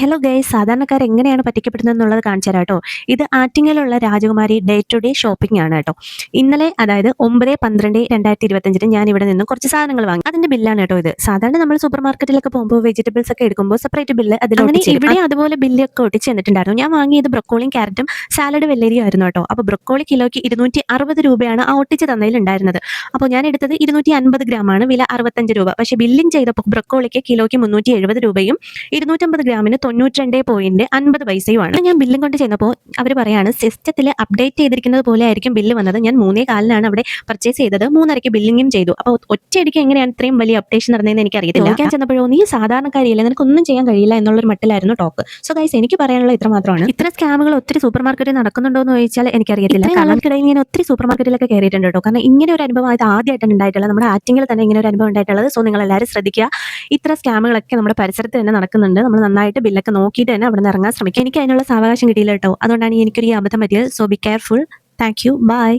Hello guys, സാധാരണക്കാർ എങ്ങനെയാണ് പറ്റിക്കപ്പെടുന്നത് എന്നുള്ളത് കാണിച്ചു തരാം കേട്ടോ. ഇത് ആറ്റിങ്ങലുള്ള രാജകുമാരി ഡേ ടു ഡേ ഷോപ്പിംഗ് ആണ് കേട്ടോ. ഇന്നലെ അതായത് 9/12/2025 ഞാൻ ഇവിടെ നിന്ന് കുറച്ച് സാധനങ്ങൾ വാങ്ങി. അതിന്റെ ബില്ലാണ് കേട്ടോ ഇത്. സാധാരണ നമ്മൾ സൂപ്പർ മാർക്കറ്റിലൊക്കെ പോകുമ്പോൾ വെജിറ്റബിൾസ് ഒക്കെ എടുക്കുമ്പോൾ സെപ്പറേറ്റ് ബില്ല് അതിൽ ഇവിടെ അതുപോലെ ബില്ലൊക്കെ ഒട്ടിച്ച് തന്നിട്ടുണ്ടായിരുന്നു. ഞാൻ വാങ്ങിയത് ബ്രൊക്കോളിയും ക്യാരറ്റും സാലഡ് വെള്ളരിയും ആയിരുന്നു കേട്ടോ. അപ്പോൾ ബ്രൊക്കോളി കിലോയ്ക്ക് 260 രൂപയാണ് ആ ഒട്ടിച്ച് തന്നതിൽ ഉണ്ടായിരുന്നത്. അപ്പോൾ ഞാൻ എടുത്തത് 250 ഗ്രാമാണ്, വില 65 രൂപ. പക്ഷേ ബില്ലിംഗ് ചെയ്തപ്പോൾ ബ്രൊക്കോളിക്ക് കിലോയ്ക്ക് 370 രൂപയും 250 ഗ്രാമിന് 92.50 ഞാൻ ബില്ലും കൊണ്ട് ചെന്നപ്പോൾ അവർ പറയാണ് സിസ്റ്റത്തിൽ അപ്ഡേറ്റ് ചെയ്തിരിക്കുന്നത് പോലെ ആയിരിക്കും ബില്ല് വന്നത്. ഞാൻ 3:15 അവിടെ പർച്ചേസ് ചെയ്തത്, 3:30 ബില്ലിങ്ങും ചെയ്തു. അപ്പോൾ ഒറ്റയടിക്ക് എങ്ങനെയാണ് ഇത്രയും വലിയ അപ്ഡേഷൻ നടന്നതെന്ന് എനിക്ക് അറിയത്തില്ല. ചോദിക്കാൻ ചെന്നപ്പോഴോ നീ സാധാരണക്കാരിയല്ല, നിനക്കൊന്നും ചെയ്യാൻ കഴിയില്ല എന്നുള്ളൊരു മട്ടിലായിരുന്നു ടോക്ക്. സോ ഗൈസ്, എനിക്ക് പറയാനുള്ള ഇത്ര മാത്രമാണ്. ഇത്ര സ്കാമുകൾ ഒത്തിരി സൂപ്പർ മാർക്കറ്റിൽ നടക്കുന്നുണ്ടോ എന്ന് ചോദിച്ചാൽ എനിക്കറിയത്തില്ല. ആൾക്കിടയിൽ ഇങ്ങനെ ഒത്തിരി സൂപ്പർ മാർക്കറ്റിലൊക്കെ കയറിയിട്ടുണ്ട് കേട്ടോ. കാരണം ഇങ്ങനെ ഒരു അനുഭവം ഇത് ആദ്യമായിട്ടാണ് ഉണ്ടായിട്ടുള്ളത്. നമ്മുടെ ആറ്റിങ്ങിൽ തന്നെ ഇങ്ങനെ ഒരു അനുഭവം ഉണ്ടായിട്ടുള്ളത്. സോ നിങ്ങൾ എല്ലാവരും ശ്രദ്ധിക്കുക. ഇത്ര സ്കാമുകളൊക്കെ നമ്മുടെ പരിസരത്ത് തന്നെ നടക്കുന്നുണ്ട്. നമ്മൾ നന്നായിട്ട് ബില്ലൊക്കെ നോക്കിയിട്ട് തന്നെ അവിടെ നിന്ന് ഇറങ്ങാൻ ശ്രമിക്കുക. എനിക്ക് അതിനുള്ള സാവകാശം കിട്ടിയില്ല കേട്ടോ. അതുകൊണ്ടാണ് എനിക്കൊരു അബദ്ധം പറ്റിയത്. So be careful. Thank you. By.